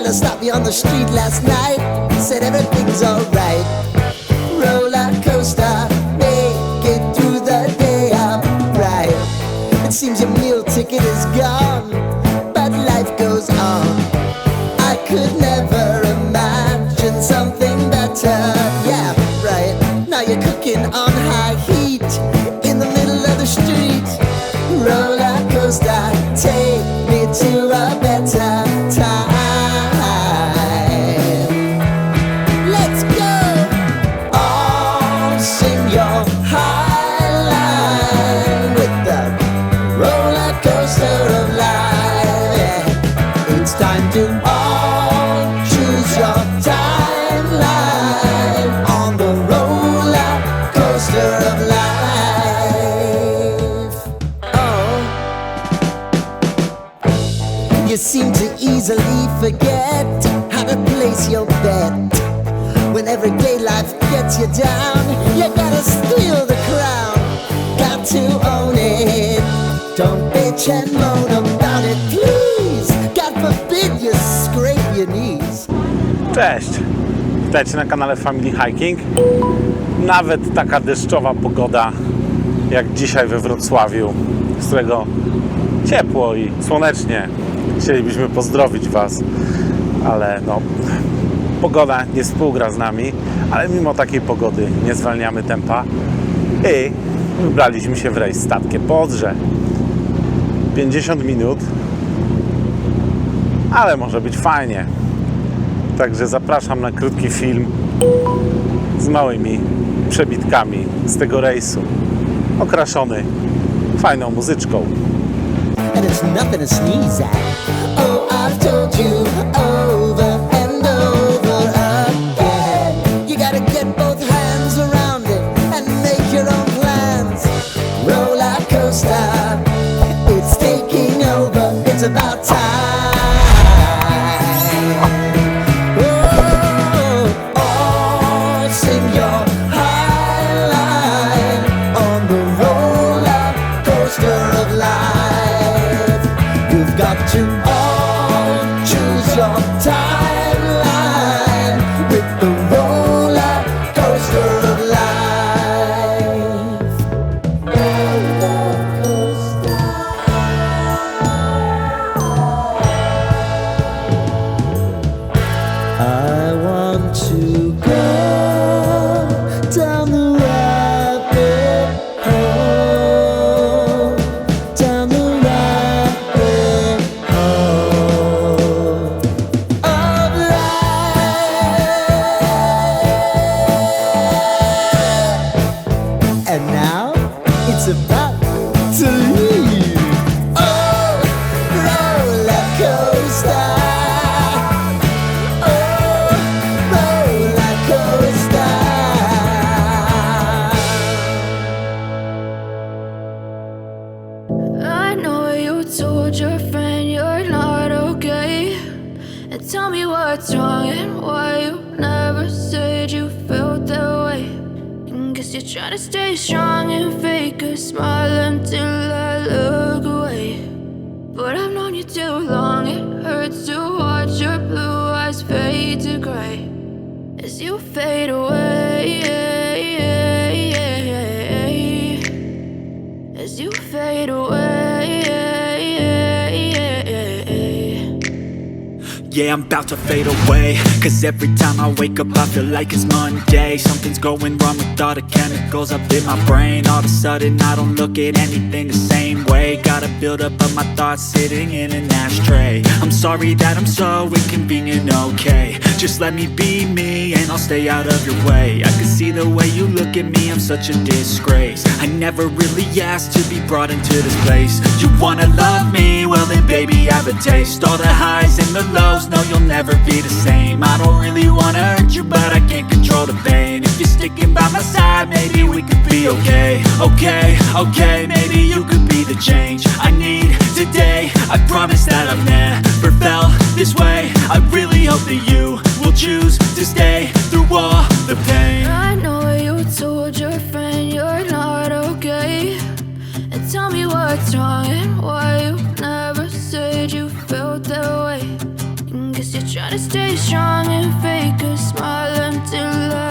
fella stopped me on the street last night, said everything's alright. Roller coaster, make it through the day upright. It seems your meal ticket is gone, but life goes on. I could never imagine something better. Yeah, right. Now you're cooking on high heat in the middle of the street. Roller coaster, take me to a better time. Let's go. All sing your high line with the roller coaster of life. Yeah. It's time to all choose your timeline on the roller coaster of life. Oh, you seem to easily forget how to place your bet. When everyday life gets you down, you gotta steal the crown. Got to own it. Don't bitch and moan about it, please. God forbid you scrape your knees. Cześć! Witajcie na kanale Family Hiking. Nawet taka deszczowa pogoda jak dzisiaj we Wrocławiu, z którego ciepło i słonecznie. Chcielibyśmy pozdrowić Was, ale no, pogoda nie współgra z nami, ale mimo takiej pogody nie zwalniamy tempa i wybraliśmy się w rejs statkiem po Odrze. 50 minut, ale może być fajnie. Także zapraszam na krótki film z małymi przebitkami z tego rejsu, okraszony fajną muzyczką. And it's nothing to sneeze at. Oh, I've told you over and over again. You gotta get both hands around it and make your own plans. Roller coaster, it's taking over. It's about time. Oh, sing your high line on the roller coaster of life. You've got to all choose your timeline with the roller coaster of life. Roller coaster. I want to go down the rabbit hole, down the rabbit hole of life. And now it's about to leave. Oh, roller coaster. Oh, roller coaster. I know you told your friend you're not okay, and tell me what's wrong and why you never said you felt that way. And guess you're trying to stay strong and fake a smile until I look away. But I've known you too long, it hurts to watch your blue eyes fade to gray as you fade away, as you fade away. Yeah, I'm about to fade away, cause every time I wake up I feel like it's Monday. Something's going wrong with all the chemicals up in my brain. All of a sudden I don't look at anything the same way. Got a buildup of my thoughts sitting in an ashtray. I'm sorry that I'm so inconvenient, okay. Just let me be me and I'll stay out of your way. I can see the way you look at me, I'm such a disgrace. I never really asked to be brought into this place. You wanna love me? Well then baby I have a taste. All the highs and the lows, no you'll never be the same. I don't really wanna hurt you but I can't control the pain. If you're sticking by my side maybe we could be okay. Okay, maybe you could be the change I need today. I promise that I've never felt this way. I really hope that you will choose to stay through all the pain. I know you told your friend you're not okay, and tell me what's wrong and why you never said you felt that way. And guess Guess you're trying to stay strong and fake a smile until